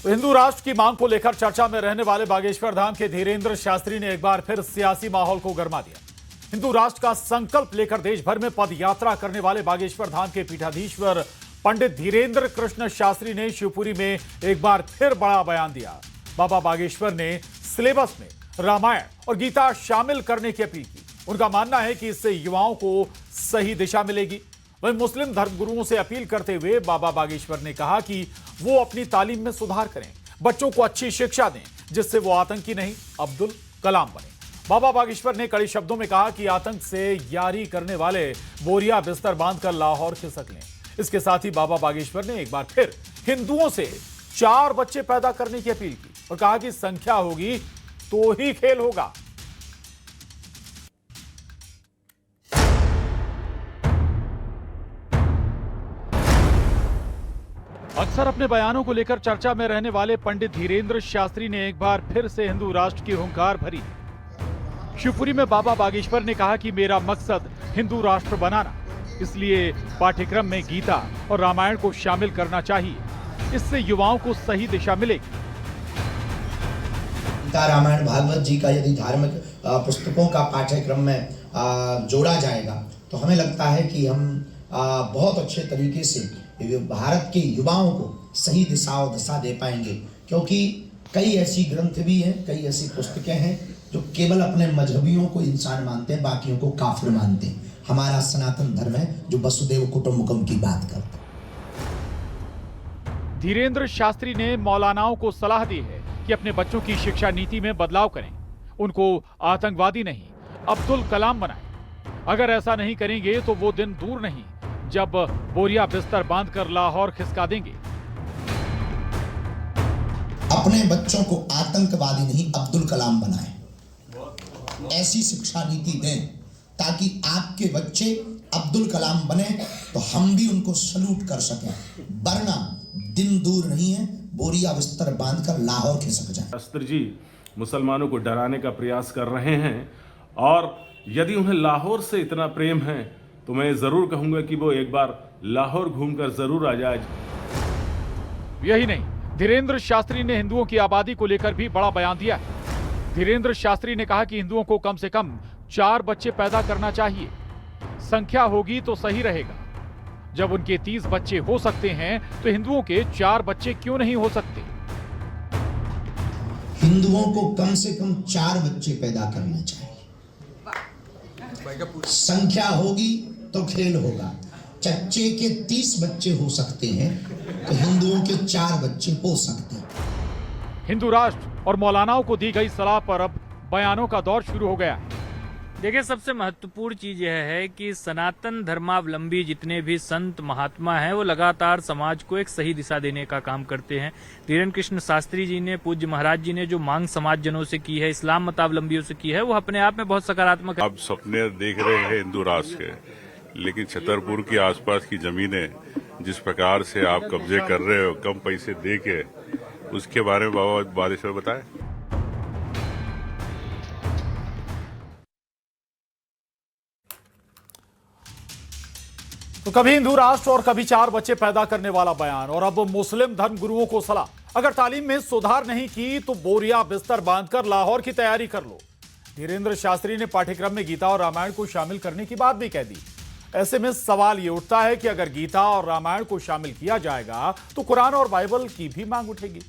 तो हिंदू राष्ट्र की मांग को लेकर चर्चा में रहने वाले बागेश्वर धाम के धीरेंद्र शास्त्री ने एक बार फिर सियासी माहौल को गर्मा दिया। हिंदू राष्ट्र का संकल्प लेकर देश भर में पद यात्रा करने वाले बागेश्वर धाम के पीठाधीश्वर पंडित धीरेंद्र कृष्ण शास्त्री ने शिवपुरी में एक बार फिर बड़ा बयान दिया। बाबा बागेश्वर ने सिलेबस में रामायण और गीता शामिल करने की अपील की। उनका मानना है कि इससे युवाओं को सही दिशा मिलेगी। वहीं मुस्लिम धर्मगुरुओं से अपील करते हुए बाबा बागेश्वर ने कहा कि वो अपनी तालीम में सुधार करें, बच्चों को अच्छी शिक्षा दें, जिससे वो आतंकी नहीं अब्दुल कलाम बने। बाबा बागेश्वर ने कड़े शब्दों में कहा कि आतंक से यारी करने वाले बोरिया बिस्तर बांधकर लाहौर खिसक लें। इसके साथ ही बाबा बागेश्वर ने एक बार फिर हिंदुओं से 4 बच्चे पैदा करने की अपील की और कहा कि संख्या होगी तो ही खेल होगा। अक्सर अपने बयानों को लेकर चर्चा में रहने वाले पंडित धीरेंद्र शास्त्री ने एक बार फिर से हिंदू राष्ट्र की हुंकार भरी। शिवपुरी में बाबा बागेश्वर ने कहा कि मेरा मकसद हिंदू राष्ट्र बनाना, इसलिए पाठ्यक्रम में गीता और रामायण को शामिल करना चाहिए। इससे युवाओं को सही दिशा मिलेगी। गीता रामायण भागवत जी का यदि धार्मिक पुस्तकों का पाठ्यक्रम में जोड़ा जाएगा तो हमें लगता है कि हम बहुत अच्छे तरीके से भारत के युवाओं को सही दिशा और दशा दे पाएंगे, क्योंकि कई ऐसी ग्रंथ भी हैं, कई ऐसी पुस्तकें हैं जो केवल अपने मजहबियों को इंसान मानते हैं, बाकियों को काफिर मानते हैं। हमारा सनातन धर्म है जो वसुदेव कुटुंबकम की बात करता है। धीरेंद्र शास्त्री ने मौलानाओं को सलाह दी है कि अपने बच्चों की शिक्षा नीति में बदलाव करें, उनको आतंकवादी नहीं अब्दुल कलाम बनाएं। अगर ऐसा नहीं करेंगे तो वो दिन दूर नहीं जब बोरिया बिस्तर बांधकर लाहौर खिसका देंगे। अपने बच्चों को आतंकवादी नहीं अब्दुल कलाम बनाएं, ऐसी शिक्षा नीति दें ताकि आपके बच्चे अब्दुल कलाम बने तो हम भी उनको सल्यूट कर सकें, वरना दिन दूर नहीं है बोरिया बिस्तर बांधकर लाहौर खिसक जाए। शास्त्री जी मुसलमानों को डराने का प्रयास कर रहे हैं और यदि उन्हें लाहौर से इतना प्रेम है तो मैं जरूर कहूंगा कि वो एक बार लाहौर घूमकर जरूर आ जाए। यही नहीं, धीरेंद्र शास्त्री ने हिंदुओं की आबादी को लेकर भी बड़ा बयान दिया है। धीरेंद्र शास्त्री ने कहा कि हिंदुओं को कम से कम 4 बच्चे पैदा करना चाहिए। संख्या होगी तो सही रहेगा। जब उनके 30 बच्चे हो सकते हैं तो हिंदुओं के 4 बच्चे क्यों नहीं हो सकते? हिंदुओं को कम से कम 4 बच्चे पैदा करने चाहिए। संख्या होगी तो खेल होगा। चच्चे के 30 बच्चे हो सकते हैं तो हिंदुओं के 4 बच्चे हो सकते हैं। हिंदू राष्ट्र और मौलानाओं को दी गई सलाह पर अब बयानों का दौर शुरू हो गया। देखिए, सबसे महत्वपूर्ण चीज यह है कि सनातन धर्मावलंबी जितने भी संत महात्मा हैं वो लगातार समाज को एक सही दिशा देने का काम करते हैं। धीरेंद्र कृष्ण शास्त्री जी ने, पूज्य महाराज जी ने जो मांग समाज जनों से की है, इस्लाम मतावलंबियों से की है, वो अपने आप में बहुत सकारात्मक है। आप सपने देख रहे हैं हिंदू राष्ट्र के, लेकिन छतरपुर के आसपास की जमीनें जिस प्रकार से आप कब्जे कर रहे हो कम पैसे दे के, उसके बारे में बाबा बागेश्वर बताएं। तो कभी हिंदू राष्ट्र और कभी 4 बच्चे पैदा करने वाला बयान, और अब मुस्लिम धर्म गुरुओं को सलाह, अगर तालीम में सुधार नहीं की तो बोरिया बिस्तर बांधकर लाहौर की तैयारी कर लो। धीरेंद्र शास्त्री ने पाठ्यक्रम में गीता और रामायण को शामिल करने की बात भी कह दी। ऐसे में सवाल यह उठता है कि अगर गीता और रामायण को शामिल किया जाएगा तो कुरान और बाइबल की भी मांग उठेगी,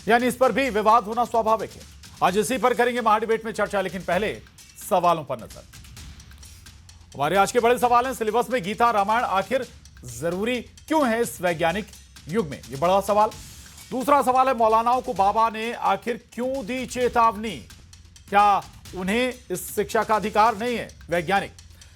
यानी इस पर भी विवाद होना स्वाभाविक है। आज इसी पर करेंगे महाडिबेट में चर्चा, लेकिन पहले सवालों पर नजर। हमारे आज के बड़े सवाल हैं, सिलेबस में गीता रामायण आखिर जरूरी क्यों है इस वैज्ञानिक युग में, ये बड़ा सवाल। दूसरा सवाल है, मौलानाओं को बाबा ने आखिर क्यों दी चेतावनी, क्या उन्हें इस शिक्षा का अधिकार नहीं है, वैज्ञानिक।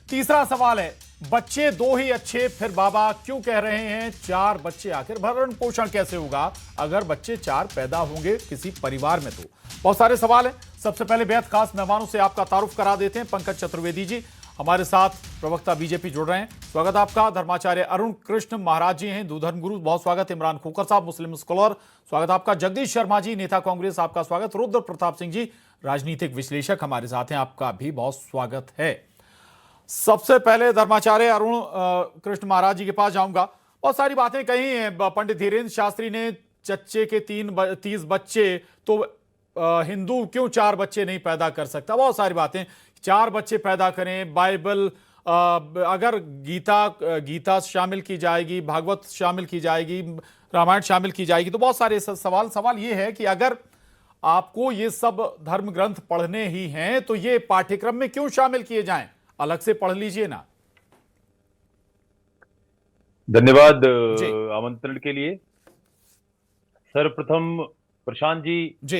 तीसरा सवाल है, बच्चे 2 ही अच्छे, फिर बाबा क्यों कह रहे हैं 4 बच्चे, आखिर भरण पोषण कैसे होगा अगर बच्चे 4 पैदा होंगे किसी परिवार में। तो बहुत सारे सवाल हैं। सबसे पहले बेहद खास मेहमानों से आपका तारुफ करा देते हैं। पंकज चतुर्वेदी जी हमारे साथ, प्रवक्ता बीजेपी जुड़ रहे हैं, स्वागत आपका। धर्माचार्य अरुण कृष्ण महाराज जी हैं, हिंदू धर्म गुरु, बहुत स्वागत। इमरान खोकर साहब, मुस्लिम स्कॉलर, स्वागत आपका। जगदीश शर्मा जी, नेता कांग्रेस, आपका स्वागत। रुद्र प्रताप सिंह जी, राजनीतिक विश्लेषक, हमारे साथ हैं, आपका भी बहुत स्वागत है। सबसे पहले धर्माचार्य अरुण कृष्ण महाराज जी के पास जाऊंगा। बहुत सारी बातें कही हैं पंडित धीरेंद्र शास्त्री ने चच्चे के 30 बच्चे, तो हिंदू क्यों 4 बच्चे नहीं पैदा कर सकता? बहुत सारी बातें। 4 बच्चे पैदा करें, बाइबल, अगर गीता शामिल की जाएगी, भागवत शामिल की जाएगी, रामायण शामिल की जाएगी, तो बहुत सारे सवाल ये है कि अगर आपको ये सब धर्म ग्रंथ पढ़ने ही हैं तो ये पाठ्यक्रम में क्यों शामिल किए जाएं? अलग से पढ़ लीजिए ना। धन्यवाद आमंत्रण के लिए। सर्वप्रथम प्रशांत जी,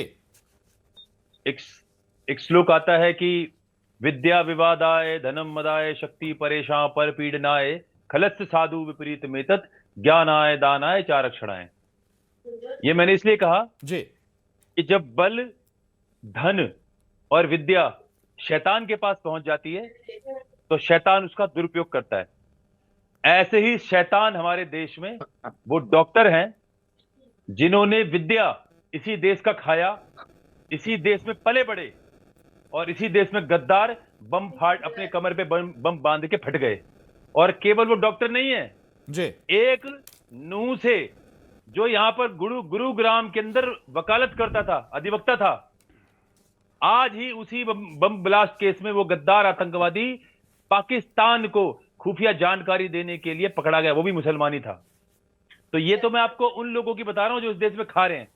एक श्लोक आता है कि विद्या विवादाय धनम मदाय शक्ति परेशान पर पीड़नाय खलस्य साधु विपरीत मेतत ज्ञानाय दानाय चारक्षणाय। ये मैंने इसलिए कहा जी कि जब बल, धन और विद्या शैतान के पास पहुंच जाती है तो शैतान उसका दुरुपयोग करता है। ऐसे ही शैतान हमारे देश में वो डॉक्टर हैं जिन्होंने विद्या इसी देश का खाया, इसी देश में पले बड़े और इसी देश में गद्दार बम फाड़ अपने कमर पे बम बांध के फट गए। और केवल वो डॉक्टर नहीं है जी, एक नूह से जो यहां पर गुरुग्राम के अंदर वकालत करता था, अधिवक्ता था, आज ही उसी बम ब्लास्ट केस में वो गद्दार आतंकवादी पाकिस्तान को खुफिया जानकारी देने के लिए पकड़ा गया, वो भी मुसलमान ही था। तो ये तो मैं आपको उन लोगों की बता रहा हूं जो इस देश में खा रहे हैं।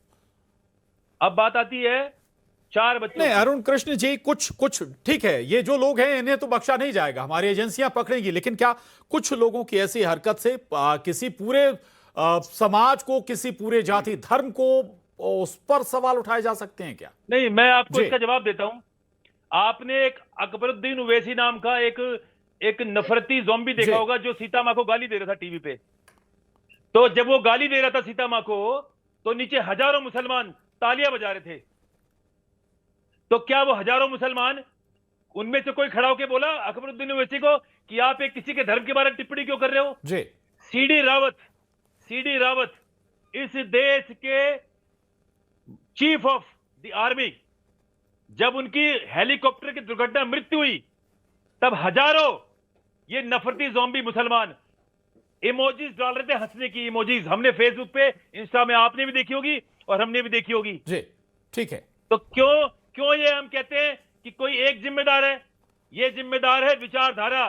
अब बात आती है 4 बच्चे। नहीं अरुण कृष्ण जी, कुछ ठीक है, ये जो लोग हैं इन्हें तो बख्शा नहीं जाएगा, हमारी एजेंसियां पकड़ेंगी, लेकिन क्या कुछ लोगों की ऐसी हरकत से किसी पूरे समाज को, किसी पूरे जाति धर्म को उस पर सवाल उठाए जा सकते हैं क्या? नहीं, मैं आपको इसका जवाब देता हूं। आपने एक अकबरुद्दीन ओवैसी नाम का एक नफरती ज़ॉम्बी देखा होगा जो सीता मां को गाली दे रहा था टीवी पे। तो जब वो गाली दे रहा था सीता मां को तो नीचे हजारों मुसलमान तालियां बजा रहे थे। तो क्या वो हजारों मुसलमान, उनमें से कोई खड़ा होकर बोला अकबरुद्दीन ओवैसी को कि आप एक किसी के धर्म के बारे में टिप्पणी क्यों कर रहे हो? जी, सीडी रावत इस देश के चीफ ऑफ द आर्मी, जब उनकी हेलीकॉप्टर की दुर्घटना मृत्यु हुई तब हजारों ये नफरती ज़ॉम्बी मुसलमान इमोजीज डाल रहे थे, हंसने की इमोजीज। हमने फेसबुक पे, इंस्टा में आपने भी देखी होगी और हमने भी देखी होगी। जी ठीक है। तो क्यों ये हम कहते हैं कि कोई एक जिम्मेदार है? ये जिम्मेदार है विचारधारा,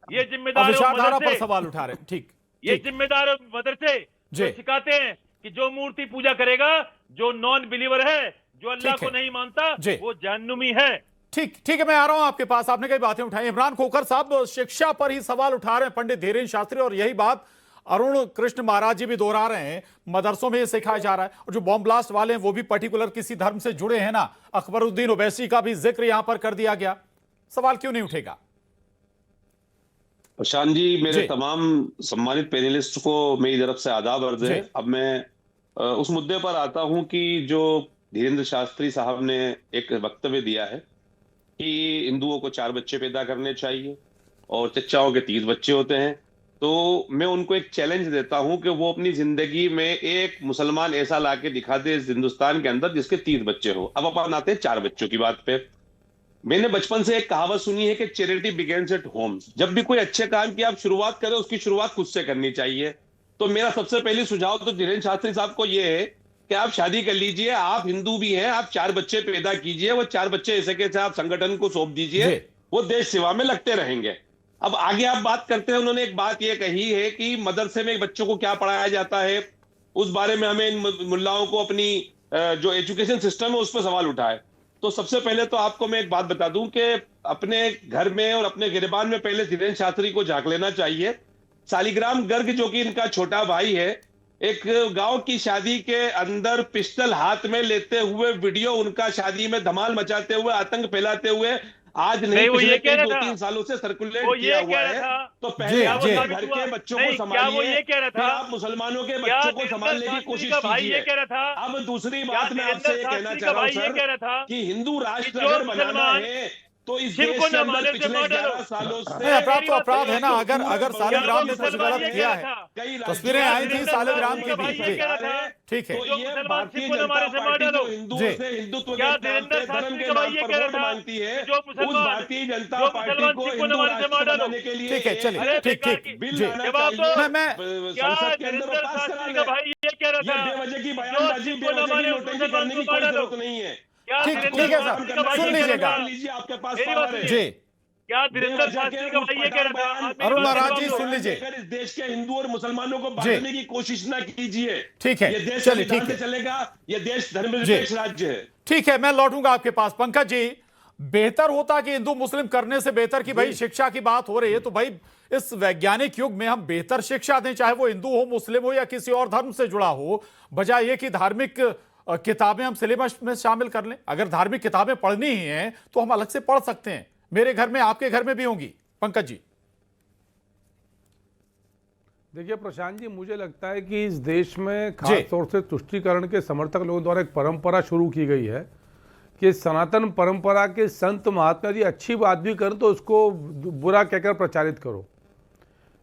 ये जिम्मेदार विचारधारा पर सवाल उठा रहे। ठीक, ये जिम्मेदार मदरसे जो सिखाते हैं कि जो मूर्ति पूजा करेगा, जो नॉन बिलीवर है, जो अल्लाह को नहीं मानता, वो जहन्नुमी है। ठीक है, मैं आ रहा हूं आपके पास। आपने कई बातें उठाई। इमरान खोखर साहब शिक्षा पर ही सवाल उठा रहे हैं पंडित धीरेन्द्र शास्त्री, और यही बात अरुण कृष्ण महाराज जी भी दोहरा रहे हैं। मदरसों में ये सिखाया जा रहा है, और जो बॉम्ब ब्लास्ट वाले हैं वो भी पर्टिकुलर किसी धर्म से जुड़े हैं ना। अकबरुद्दीन ओवैसी का भी जिक्र यहां पर कर दिया गया, सवाल क्यों नहीं उठेगा? प्रशांत जी, मेरे तमाम सम्मानित पैनलिस्ट को मेरी तरफ से आदाब अर्ज है। अब मैं उस मुद्दे पर आता हूं कि जो धीरेन्द्र शास्त्री साहब ने एक वक्तव्य दिया है कि हिंदुओं को 4 बच्चे पैदा करने चाहिए और चच्चाओं के 30 बच्चे होते हैं, तो मैं उनको एक चैलेंज देता हूं कि वो अपनी जिंदगी में एक मुसलमान ऐसा लाके दिखा दे इस हिंदुस्तान के अंदर जिसके 30 बच्चे हो। अब अपन आते हैं 4 बच्चों की बात पे। मैंने बचपन से एक कहावत सुनी है कि चैरिटी बिगिंस एट होम। जब भी कोई अच्छे काम की आप शुरुआत करें, उसकी शुरुआत खुद से करनी चाहिए। तो मेरा सबसे पहले सुझाव तो धीरेन्द्र शास्त्री साहब को यह है कि आप शादी कर लीजिए, आप हिंदू भी हैं, आप 4 बच्चे पैदा कीजिए, वो 4 बच्चे ऐसे कैसे आप संगठन को सौंप दीजिए, वो देश सेवा में लगते रहेंगे। अब आगे आप बात करते हैं, उन्होंने एक बात ये कही है कि मदरसे में बच्चों को क्या पढ़ाया जाता है, उस बारे में हमें इन मुल्लाओं को अपनी जो एजुकेशन सिस्टम है उस पर सवाल उठाए। तो सबसे पहले तो आपको मैं एक बात बता दूं कि अपने घर में और अपने गिरबान में पहले धीरेन्द्र शास्त्री को झांक लेना चाहिए। सालिग्राम गर्ग जो कि इनका छोटा भाई है, एक गांव की शादी के अंदर पिस्टल हाथ में लेते हुए वीडियो उनका शादी में धमाल मचाते हुए, आतंक फैलाते हुए आज नहीं पिछले 2-3 सालों से सर्कुलेट किया हुआ है। तो पहले आप घर के बच्चों को संभालिए, फिर आप मुसलमानों के बच्चों को संभालने की कोशिश कीजिए। अब दूसरी बात मैं आपसे ये कहना चाह रहा हूँ सर कि हिंदू राष्ट्र अगर बनाना है तो इस देश के अंदर पिछले 11 सालों से अपराध तो अपराध है ना। अगर सालिग्राम ने कुछ गलत किया है, तस्वीरें आई थी सालिग्राम की भी। ठीक है, तो ये भारतीय जनता पार्टी जो हिंदुओं से हिंदुत्व के नाम पे धर्म के नाम पर वोट मांगती है, उस भारतीय जनता पार्टी को हिंदू राष्ट्र बनाने के लिए ठीक है, चलिए ठीक बिल लाना चाहिए, संसद के अंदर पास करा लें। ये कह रहा ये था बेवजह की जो बयानबाजी, सिख को न बेवजह की माने नोटंकी करने की कोई जरूरत नहीं है। क्या ठीक धीरेन्द्र है शास्त्री सर, का भाई सुन ये कह लीजिएगा। रहा था? लीजिए, आपके पास मेरी बात पावर है। जी क्या धीरेन्द्र बेवजह शास्त्री के का भाई ये कह रहा था? आप मेरी अरुण बात का महाराज जवाब जी दो। सुन लीजिए। अगर इस देश के हिंदू और मुसलमानों को बांटने की कोशिश ना कीजिए। ठीक है, ये देश चलिए, संविधान ठीक से है। चलेगा, ये देश धर्मनिरपेक्ष राज्य है। ठीक है, मैं लौटूंगा आपके पास। पंकज जी, बेहतर होता कि हिंदू मुस्लिम करने से बेहतर कि भाई शिक्षा की बात हो रही है तो भाई इस वैज्ञानिक युग में हम बेहतर शिक्षा दें, चाहे वो हिंदू हो, मुस्लिम हो या किसी और धर्म से जुड़ा हो, बजाय ये कि धार्मिक किताबें हम सिलेबस में शामिल कर लें। अगर धार्मिक किताबें पढ़नी ही हैं तो हम अलग से पढ़ सकते हैं। मेरे घर में, आपके घर में भी होंगी। पंकज जी देखिए प्रशांत जी, मुझे लगता है कि इस देश में खास तौर से तुष्टीकरण के समर्थक लोगों द्वारा एक परंपरा शुरू की गई है कि सनातन परंपरा के संत महात्मा यदि अच्छी बात भी करें तो उसको बुरा कहकर प्रचारित करो।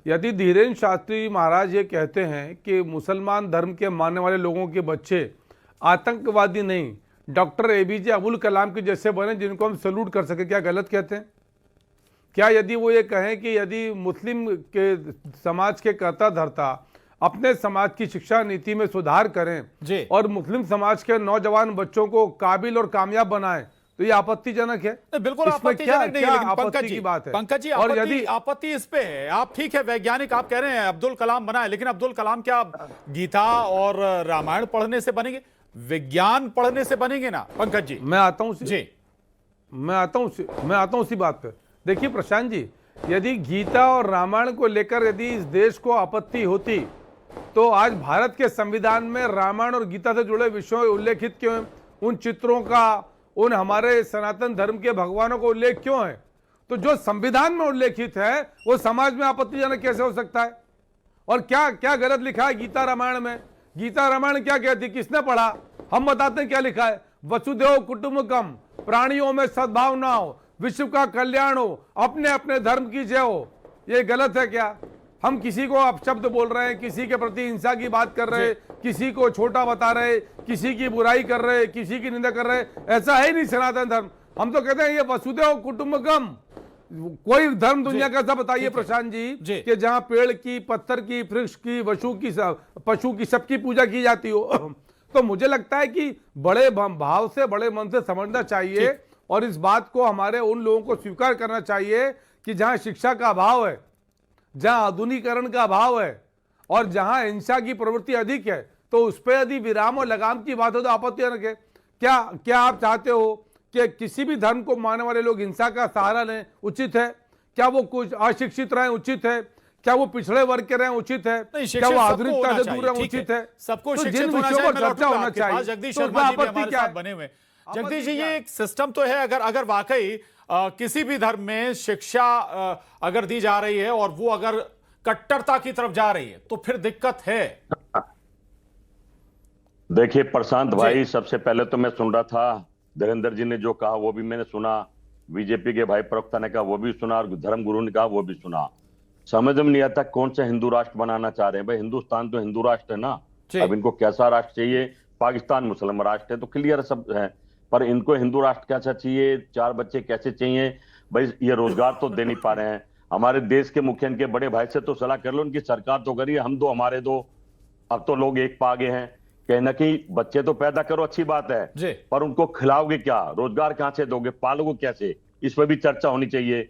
यदि धीरेन्द्र शास्त्री महाराज ये कहते हैं कि मुसलमान धर्म के मानने वाले लोगों के बच्चे आतंकवादी नहीं, डॉक्टर एपीजे अब्दुल कलाम के जैसे बने जिनको हम सैल्यूट कर सके, क्या गलत कहते हैं? क्या यदि वो ये कहें कि यदि मुस्लिम के समाज के कर्ता धर्ता अपने समाज की शिक्षा नीति में सुधार करें और मुस्लिम समाज के नौजवान बच्चों को काबिल और कामयाब बनाएं तो ये आपत्तिजनक है? बिल्कुल आपत्तिजनक नहीं, लेकिन पंकज जी, बात है पंकज जी, और यदि आपत्ति इस पे है, आप ठीक है वैज्ञानिक आप कह रहे हैं अब्दुल कलाम बनाए, लेकिन अब्दुल कलाम क्या गीता और रामायण पढ़ने से बनेंगे? विज्ञान पढ़ने से बनेंगे ना पंकज जी? मैं आता हूं जी, मैं आता हूं उसी बात पे। देखिए प्रशांत जी, यदि गीता और रामायण को लेकर यदि इस देश को आपत्ति होती तो आज भारत के संविधान में रामायण और गीता से जुड़े विषयों उल्लेखित क्यों हैं? उन चित्रों का, उन हमारे सनातन धर्म के भगवानों का उल्लेख क्यों है? तो जो संविधान में उल्लेखित है वो समाज में आपत्तिजनक कैसे हो सकता है? और क्या क्या गलत लिखा है गीता रामायण में? गीता रामायण क्या कहती, किसने पढ़ा? हम बताते हैं क्या लिखा है। वसुदेव कुटुंबकम, प्राणियों में सद्भावना हो, विश्व का कल्याण हो, अपने अपने धर्म की जय हो। ये गलत है क्या? हम किसी को अपशब्द बोल रहे हैं, किसी के प्रति हिंसा की बात कर रहे हैं, किसी को छोटा बता रहे, किसी की बुराई कर रहे, किसी की निंदा कर रहे, ऐसा है नहीं सनातन धर्म। हम तो कहते हैं ये वसुदेव कुटुंबकम। कोई धर्म दुनिया का ऐसा बताइए प्रशांत जी कि जहां पेड़ की, पत्थर की, वृक्ष की, पशु की, सबकी पूजा की जाती हो। तो मुझे लगता है कि बड़े भाव से, बड़े मन से समझना चाहिए और इस बात को हमारे उन लोगों को स्वीकार करना चाहिए कि जहां शिक्षा का अभाव है, जहां आधुनिकीकरण का अभाव है और जहां हिंसा की प्रवृत्ति अधिक है तो उस पर यदि विराम और लगाम की बात हो तो आपत्तिजनक है। क्या आप चाहते हो कि किसी भी धर्म को मानने वाले लोग हिंसा का सहारा लें? उचित है क्या? वो कुछ अशिक्षित रहें? उचित है क्या? वो पिछड़े वर्ग के रहें? उचित है क्या? वो आधुनिकता से दूर रहें? उचित है। सबको तो शिक्षित जिन होना विषयों पर चाहिए। चर्चा होना चाहिए। जगदीश तो शर्मा जी भी आपत्ति हमारे क्या साथ है? बने हुए। जगदीश जी, ये एक सिस्टम तो है, अगर वाकई किसी भी धर्म में शिक्षा अगर दी जा रही है और वो अगर कट्टरता की तरफ जा रही है तो फिर दिक्कत है। देखिए प्रशांत भाई, सबसे पहले तो मैं सुन रहा था धीरेन्द्र जी ने जो कहा वो भी मैंने सुना, बीजेपी के भाई प्रवक्ता ने कहा वो भी सुना और धर्म गुरु ने कहा वो भी सुना। समझ में नहीं आता कौन सा हिंदू राष्ट्र बनाना चाह रहे हैं भाई। हिंदुस्तान तो हिंदू राष्ट्र है ना, अब इनको कैसा राष्ट्र चाहिए? पाकिस्तान मुसलमान राष्ट्र है तो क्लियर सब है, पर इनको हिंदू राष्ट्र कैसा चाहिए? 4 बच्चे कैसे चाहिए भाई? ये रोजगार तो दे नहीं पा रहे हैं। हमारे देश के मुखिया के बड़े भाई से तो सलाह कर लो, उनकी सरकार तो करिए, हम दो हमारे दो। अब तो लोग एक पा गए हैं। कहीं ना कहीं बच्चे तो पैदा करो, अच्छी बात है, पर उनको खिलाओगे क्या? रोजगार कहां से दोगे? पालोगे कैसे? इस पर भी चर्चा होनी चाहिए।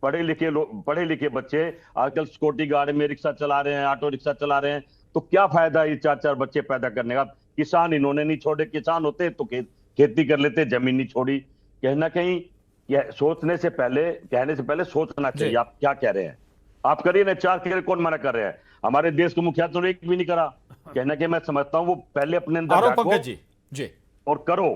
पढ़े लिखे बच्चे आजकल सिक्योरिटी गार्ड में रिक्शा चला रहे हैं, ऑटो रिक्शा चला रहे हैं, तो क्या फायदा है 4-4 बच्चे पैदा करने का? किसान इन्होंने नहीं छोड़े, किसान होते तो खेती कर लेते, जमीन नहीं छोड़ी। कहीं ना कहीं सोचने से पहले, कहने से पहले सोचना चाहिए। आप क्या कह रहे हैं? आप करिए ना, 4 करिए, कौन मना कर रहे हैं? हमारे देश के मुखिया तो एक भी नहीं करा। कहना कि मैं समझता हूं वो पहले अपने अंदर झांको और करो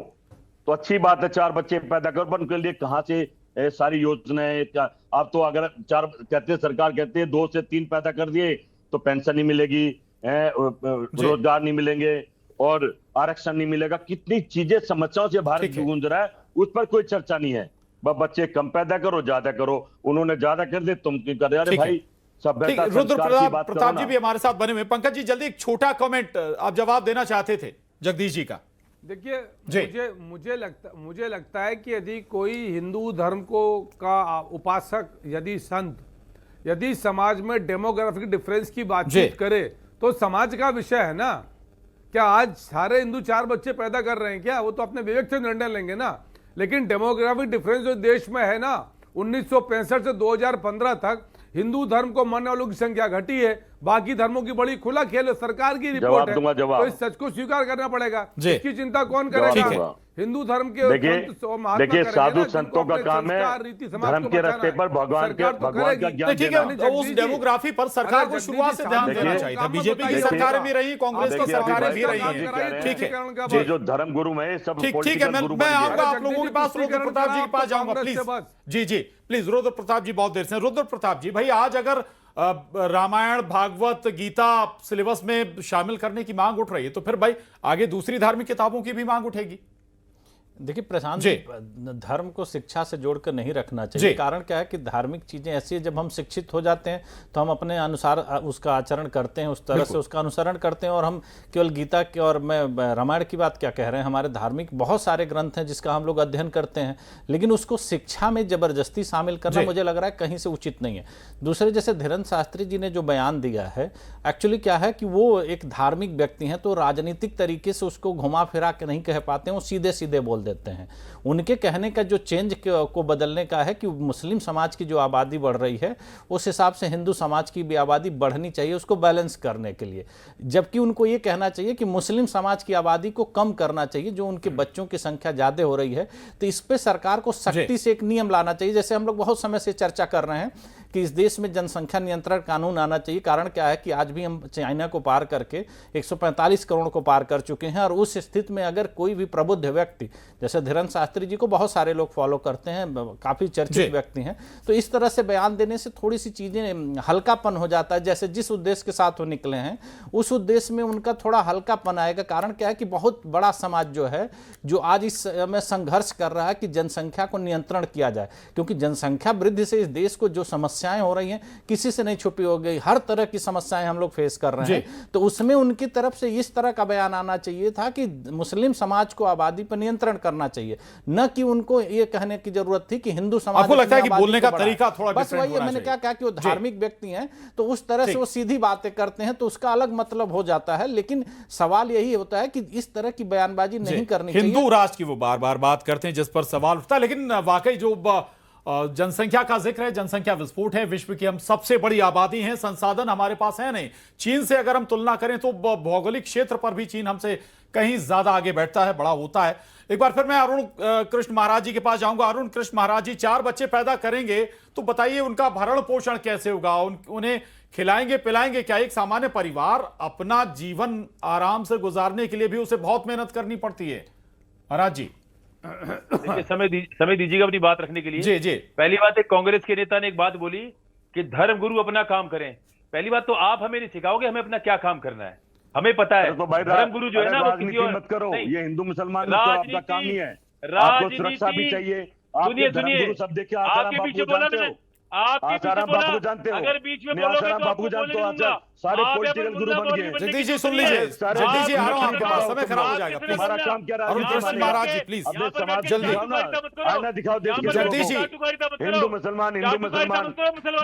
तो अच्छी बात है। 4 बच्चे पैदा करो, पर उनके लिए कहां से सारी योजनाएं? आप तो अगर 4 कहते, सरकार कहती है 2 से 3 पैदा कर दिए तो पेंशन नहीं मिलेगी, रोजगार नहीं मिलेंगे और आरक्षण नहीं मिलेगा। कितनी चीजें, समस्याओं से भारत गूंज रहा है, उस पर कोई चर्चा नहीं है। बच्चे कम पैदा करो, ज्यादा करो। उन्होंने ज्यादा कर दे, तुम क्यों कर रहे? अरे भाई, रुद्र प्रताप जी भी हमारे साथ बने हुए। पंकज जी, जल्दी एक छोटा कमेंट, आप जवाब देना चाहते थे जगदीश जी का। देखिए मुझे लगता है कि यदि कोई हिंदू धर्म का उपासक, यदि संत, यदि समाज में डेमोग्राफिक डिफरेंस की बातचीत करे तो समाज का विषय है ना। क्या आज सारे हिंदू 4 बच्चे पैदा कर रहे हैं क्या? वो तो अपने विवेक से निर्णय लेंगे ना। लेकिन डेमोग्राफिक डिफरेंस जो देश में है ना, 1965 से 2015 तक हिंदू धर्म को मानने वालों की संख्या घटी है, बाकी धर्मों की बड़ी खुला खेल है। सरकार की रिपोर्ट है, तो इस सच को स्वीकार करना पड़ेगा। इसकी चिंता कौन करेगा? हिंदू धर्म के देखिए साधु संतों का काम है धर्म के रास्ते पर भगवान का ज्ञान ठीक है। उस डेमोग्राफी पर सरकार को शुरुआत से ध्यान देना चाहिए था। बीजेपी की सरकारें भी रही, कांग्रेस की सरकारें भी रही हैं। ठीक है, जो धर्म गुरु है सब ठीक है। मैं आऊंगा आप लोगों के पास, रुद्र प्रताप जी के पास जाऊंगा प्लीज। जी प्लीज, रुद्र प्रताप जी बहुत देर से। रुद्र प्रताप जी भाई, आज अगर रामायण, भागवत, गीता सिलेबस में शामिल करने की मांग उठ रही है तो फिर भाई आगे दूसरी धार्मिक किताबों की भी मांग उठेगी। देखिए प्रशांत जी, धर्म को शिक्षा से जोड़कर नहीं रखना चाहिए। कारण क्या है कि धार्मिक चीजें ऐसी है, जब हम शिक्षित हो जाते हैं तो हम अपने अनुसार उसका आचरण करते हैं, उस तरह से उसका अनुसरण करते हैं। और हम केवल गीता के और मैं रामायण की बात क्या कह रहे हैं, हमारे धार्मिक बहुत सारे ग्रंथ हैं जिसका हम लोग अध्ययन करते हैं, लेकिन उसको शिक्षा में जबरदस्ती शामिल करना मुझे लग रहा है कहीं से उचित नहीं है। दूसरे, जैसे धीरेन्द्र शास्त्री जी ने जो बयान दिया है, एक्चुअली क्या है कि वो एक धार्मिक व्यक्ति हैं, तो राजनीतिक तरीके से उसको घुमा फिरा के नहीं कह पाते हैं, वो सीधे सीधे बोल देते हैं। उनके कहने का जो चेंज को बदलने का है कि मुस्लिम समाज की जो आबादी बढ़ रही है उस हिसाब से हिंदू समाज की भी आबादी बढ़नी चाहिए, उसको बैलेंस करने के लिए। जबकि उनको ये कहना चाहिए कि मुस्लिम समाज की आबादी को कम करना चाहिए, जो उनके बच्चों की संख्या ज़्यादा हो रही है। तो इस पर सरकार को सख्ती से एक नियम लाना चाहिए। जैसे हम लोग बहुत समय से चर्चा कर रहे हैं कि इस देश में जनसंख्या नियंत्रण कानून आना चाहिए। कारण क्या है कि आज भी हम चाइना को पार करके 145 करोड़ को पार कर चुके हैं। और उस स्थिति में अगर कोई भी प्रबुद्ध व्यक्ति, जैसे धीरेन्द्र शास्त्री जी को बहुत सारे लोग फॉलो करते हैं, काफ़ी चर्चित व्यक्ति हैं, तो इस तरह से बयान देने से थोड़ी सी चीज़ें हल्कापन हो जाता है। जैसे जिस उद्देश्य के साथ वो निकले हैं उस उद्देश्य में उनका थोड़ा हल्कापन आएगा। कारण क्या है कि बहुत बड़ा समाज जो है, जो आज इस समय संघर्ष कर रहा है कि जनसंख्या को नियंत्रण किया जाए, क्योंकि जनसंख्या वृद्धि से इस देश को जो समस्याएं हो रही हैं किसी से नहीं छुपी हो गई, हर तरह की समस्याएं हम लोग फेस कर रहे हैं। तो उसमें उनकी तरफ से इस तरह का बयान आना चाहिए था कि मुस्लिम समाज को आबादी पर नियंत्रण करना चाहिए, न कि उनको ये कहने की जरूरत थी कि हिंदू समाज। आपको लगता है कि बोलने का तरीका थोड़ा बस वही है, मैंने क्या कहा कि वो धार्मिक व्यक्ति हैं तो उस तरह से वो सीधी बातें करते हैं, तो उसका अलग मतलब हो जाता है। लेकिन सवाल यही होता है कि इस तरह की बयानबाजी नहीं करनी चाहिए। हिंदू राष्ट्र की वो बार बार बात करते हैं जिस पर सवाल उठता है। लेकिन वाकई जो जनसंख्या का जिक्र है, जनसंख्या विस्फोट है, विश्व की हम सबसे बड़ी आबादी है, संसाधन हमारे पास है नहीं। चीन से अगर हम तुलना करें तो भौगोलिक क्षेत्र पर भी चीन हमसे कहीं ज्यादा आगे बैठता है, बड़ा होता है। एक बार फिर मैं अरुण कृष्ण महाराज जी के पास जाऊंगा। अरुण कृष्ण महाराज जी, 4 बच्चे पैदा करेंगे तो बताइए उनका भरण पोषण कैसे होगा, उन्हें खिलाएंगे पिलाएंगे क्या? एक सामान्य परिवार अपना जीवन आराम से गुजारने के लिए भी उसे बहुत मेहनत करनी पड़ती है। महाराज जी देखिए, समय दीजिएगा अपनी बात रखने के लिए। जी जी। पहली बात, एक कांग्रेस के नेता ने एक बात बोली कि धर्म गुरु अपना काम करें। पहली बात तो आप हमें नहीं सिखाओगे हमें अपना क्या काम करना है, हमें पता है। तो भाई धर्म गुरु जो है ना वो किसी और मत करो, ये हिंदू मुसलमान तो आपका काम नहीं है। आपको सुरक्षा भी चाहिए। सुनिए सुनिए, सब देखिए, आपके पीछे बोला मैंने, आपके पीछे बोला, जानते हो, अगर बीच में बोलोगे तो आपको बोलने नहीं दूंगा। सारे पॉलिटिकल गुरु बन गए। जगदीश जी सुन लीजिए, जगदीश जी आ रहा हूं आपके पास, समय खराब हो जाएगा प्लीज। हमारा काम क्या रहा है? अरुण कृष्ण महाराज जी प्लीज जल्दी आईना दिखाओ देश के। जगदीश जी, हिंदू मुसलमान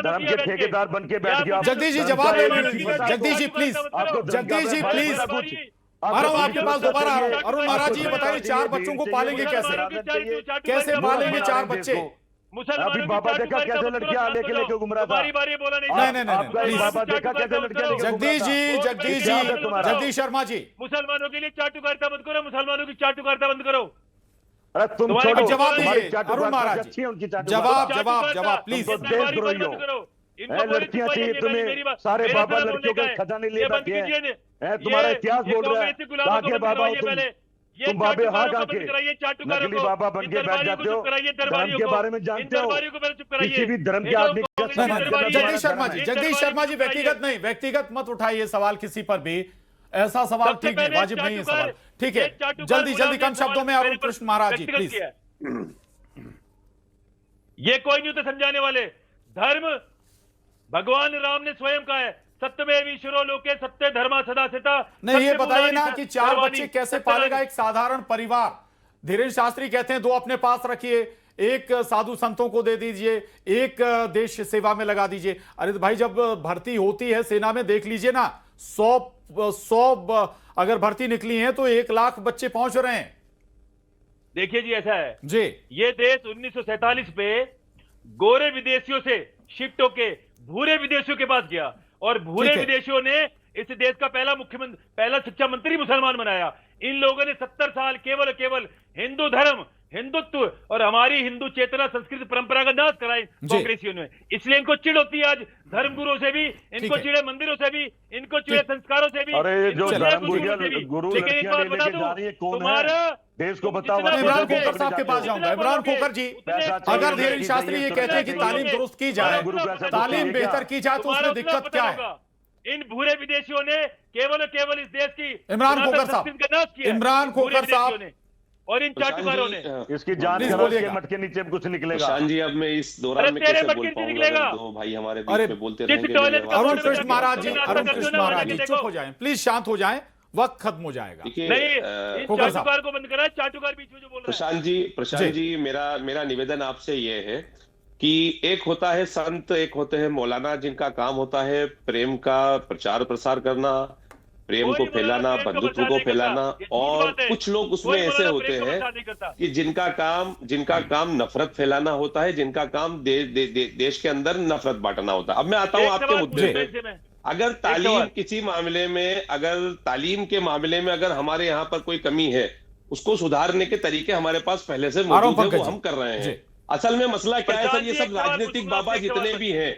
धर्म के ठेकेदार बन के बैठ गया। जगदीश जी जवाब ले लीजिए। जगदीश जी प्लीज, जगदीश जी प्लीज आ रहा हूं आपके पास, दोबारा आ रहा हूं। अरुण महाराज जी बताइए 4 बच्चों को पालेंगे कैसे? कैसे पालेंगे 4 बच्चे? अभी बाबा देखा कैसे लड़कियां लेके घूम रहा था। नहीं बाबा देखा कैसे लड़कियां। जगदीश जगदीश शर्मा जी, मुसलमानों के लिए चाटुकारिता मत करो, मुसलमानों की चाटुकारिता बंद करो। अरे तुम छोड़ो, जवाब दीजिए अरुण महाराज जी, जवाब प्लीज। लड़कियां चाहिए तुम्हें, सारे बाबा लड़कियों के खजाने लिए बैठे हैं। तुम्हारा इतिहास बोल रहा है ताकि बाबा हो तुम बाबे हाथ आके नकली बाबा बन के बैठ जाते हो, धर्म के बारे में जानते हो, किसी भी धर्म के आदमी का। जगदीश शर्मा जी व्यक्तिगत मत उठाइए सवाल किसी पर भी, ऐसा सवाल ठीक नहीं, वाजिब नहीं है सवाल। ठीक है, जल्दी कम शब्दों में अरुण कृष्ण महाराज जी प्लीज। ये कोई नहीं होते समझाने वाले। धर्म भगवान राम ने स्वयं कहा है, सत्यमेव ईश्वरो लोके सत्य धर्मा सदा स्थिता। नहीं, ये बताइए ना कि 4 बच्चे कैसे पालेगा एक साधारण परिवार? धीरेन्द्र शास्त्री कहते हैं 2 अपने पास रखिए, 1 साधु संतों को दे दीजिए, 1 देश सेवा में लगा दीजिए। अरे भाई जब भर्ती होती है सेना में, देख लीजिए ना, 100 अगर भर्ती निकली है तो 1 लाख बच्चे पहुंच रहे हैं। देखिए जी, ऐसा है जी, ये देश 1947 पे गोरे विदेशियों से शिफ्ट होके भूरे विदेशियों के पास गया और भूरे ठीक है। विदेशियों ने इस देश का पहला शिक्षा मंत्री मुसलमान बनाया। इन लोगों ने 70 साल केवल हिंदू धर्म, हिंदुत्व और हमारी हिंदू चेतना, संस्कृति, परंपरा का नाश कराई कांग्रेसियों ने। इसलिए इनको चिढ़ होती है आज धर्मगुरुओं से भी, इनको चिढ़े मंदिरों से भी, इनको चिढ़े संस्कारों से भी। अरे जो धर्मगुरु लेकिन एक बात बता दूं, कौन है तुम्हारा देश को बताओ। इमरान खोकर साहब के पास जाऊंगा। इमरान खोकर जी, अगर धीरेन्द्र शास्त्री ये कहते हैं कि तालीम दुरुस्त की जाए, तालीम बेहतर की जाए, तो उसमें दिक्कत क्या है? इन भूरे विदेशियों ने केवल इस देश की इमरान खोकर साहब, इमरान खोकर साहब और इन चाटुकारों ने इसकी जांच करो, इसके मटके नीचे कुछ निकलेगा। प्रशांत जी, अब मैं इस दौरान में कैसे बोल पाऊंगा? दो भाई हमारे बीच में बोलते रहेंगे। अरुण कृष्ण महाराज जी, अरुण कृष्ण महाराज जी, चुप हो जाएं प्लीज, शांत हो जाएं, वक्त खत्म हो जाएगा। नहीं, चाटुकार को बंद करा, चाटुकार बीच में जो बोल रहा है। प्रशांत जी, मेरा निवेदन आपसे ये है कि एक होता है संत, एक होते हैं मौलाना, जिनका काम होता है प्रेम का प्रचार प्रसार करना, प्रेम को फैलाना, बंधुत्व को फैलाना। और कुछ लोग उसमें ऐसे होते हैं कि जिनका काम नफरत फैलाना होता है, जिनका काम देश के अंदर नफरत बांटना होता है। अब मैं आता हूं आपके मुद्दे पे। अगर तालीम के मामले में अगर हमारे यहाँ पर कोई कमी है, उसको सुधारने के तरीके हमारे पास पहले से मौजूद है, वो हम कर रहे हैं। असल में मसला क्या है सर, ये सब राजनीतिक बाबा जितने भी हैं,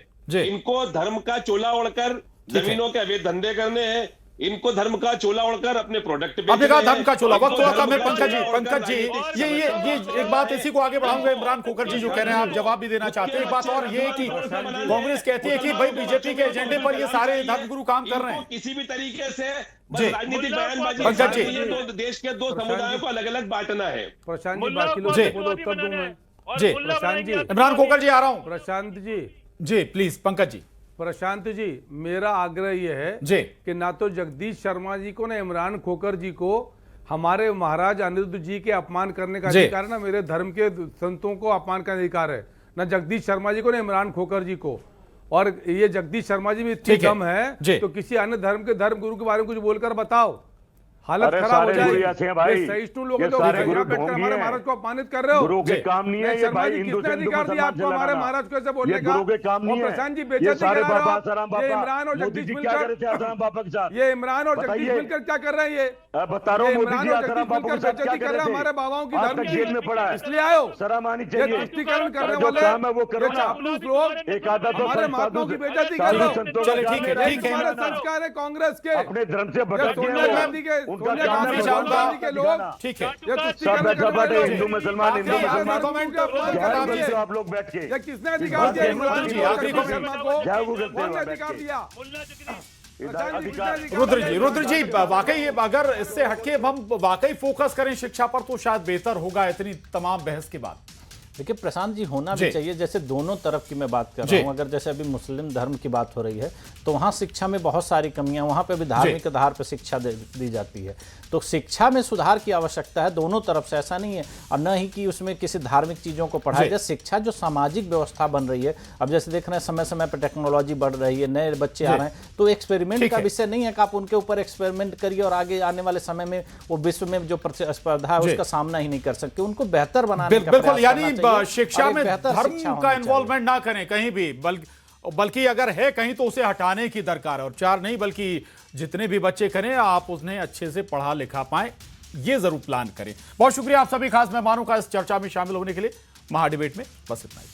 इनको धर्म का चोला ओढ़कर जमीनों के अवैध धंधे करने हैं, इनको धर्म का चोला ओढ़कर अपने प्रोडक्ट पे धर्म का चोला। वक्त थोड़ा कम है। पंकज जी, ये एक बात इसी को आगे बढ़ाऊंगा। इमरान खोकर जी जो कह रहे हैं, आप जवाब भी देना चाहते हैं। एक बात और ये कि कांग्रेस कहती है कि भाई बीजेपी के एजेंडे पर ये सारे धर्मगुरु काम कर रहे हैं। किसी भी तरीके से राजनीतिक बयानबाजी, पंकज जी, देश के दो समुदायों को अलग अलग बांटना है। प्रशांत जी, बाकी लोग उत्तर दूं मैं जी। प्रशांत जी, इमरान खोकर जी आ रहा हूं। प्रशांत जी प्लीज। पंकज जी, प्रशांत जी, मेरा आग्रह यह है कि ना तो जगदीश शर्मा जी को, ना इमरान खोकर जी को हमारे महाराज अनिरुद्ध जी के अपमान करने का अधिकार है, ना मेरे धर्म के संतों को अपमान करने का अधिकार है, ना जगदीश शर्मा जी को, ना इमरान खोकर जी को। और ये जगदीश शर्मा जी में इतनी दम है तो किसी अन्य धर्म के धर्म गुरु के बारे में कुछ बोलकर बताओ, हालत खराब हो जाएगी। सहिष्णु लोग हमारे महाराज को अपमानित कर रहे हो। गुरु के काम नहीं है ये भाई, हिंदू से अधिकार दिया आपको हमारे महाराज को ऐसे बोलने का? गुरु के काम नहीं है। प्रशांत जी, बेइज्जती करा रहे हो। ये इमरान और जगदीश मिलकर, ये इमरान और जगदीश मिलकर क्या कर रहे हैं? ये बता रहा हूँ, मोदी जी आसाराम बापू के साथ क्या कर रहे हैं? हमारे बाबाओं की धर्म जेल में पड़ा है, इसलिए आए हो। शर्म आनी चाहिए। तुष्टीकरण करने जो वाले काम है वो करो ना। चापलूस लोग एक आधा तो हमारे महात्माओं की बेइज्जती कर रहे हो। चलिए ठीक है, ठीक है। हमारे संस्कार है कांग्रेस के, अपने धर्म से भटक सोनिया गांधी के, उनका सोनिया काम गांधी है के लोग, ठीक है। सब बैठा बैठे हिंदू मुसलमान किसने आप लोग बैठ के अधिकार दिया इमरान जी, आखिरी शर्मा को? कौन ने अधिकार दिया? रुद्र जी, वाकई ये अगर इससे हटके हम वाकई फोकस करें शिक्षा पर तो शायद बेहतर होगा, इतनी तमाम बहस के बाद। देखिए प्रशांत जी, होना भी चाहिए। जैसे दोनों तरफ की मैं बात कर रहा हूँ, अगर जैसे अभी मुस्लिम धर्म की बात हो रही है तो वहाँ शिक्षा में बहुत सारी कमियां, वहाँ पे भी धार्मिक आधार पर शिक्षा दी जाती है, तो शिक्षा में सुधार की आवश्यकता है दोनों तरफ से। ऐसा नहीं है, और न ही कि उसमें किसी धार्मिक चीज़ों को पढ़ाया जाए। शिक्षा जो सामाजिक व्यवस्था बन रही है, अब जैसे देख रहे हैं समय समय पर टेक्नोलॉजी बढ़ रही है, नए बच्चे आ रहे हैं, तो एक्सपेरिमेंट का विषय नहीं है कि आप उनके ऊपर एक्सपेरिमेंट करिए और आगे आने वाले समय में वो विश्व में जो प्रतिस्पर्धा है उसका सामना ही नहीं कर सकते। उनको बेहतर बनाने का बिल्कुल, यानी शिक्षा में धर्म का इन्वॉल्वमेंट ना करें कहीं भी, बल्कि अगर है कहीं तो उसे हटाने की दरकार है। और 4 नहीं बल्कि जितने भी बच्चे करें, आप उन्हें अच्छे से पढ़ा लिखा पाएं, ये जरूर प्लान करें। बहुत शुक्रिया आप सभी खास मेहमानों का इस चर्चा में शामिल होने के लिए। महाडिबेट में बस इतना ही।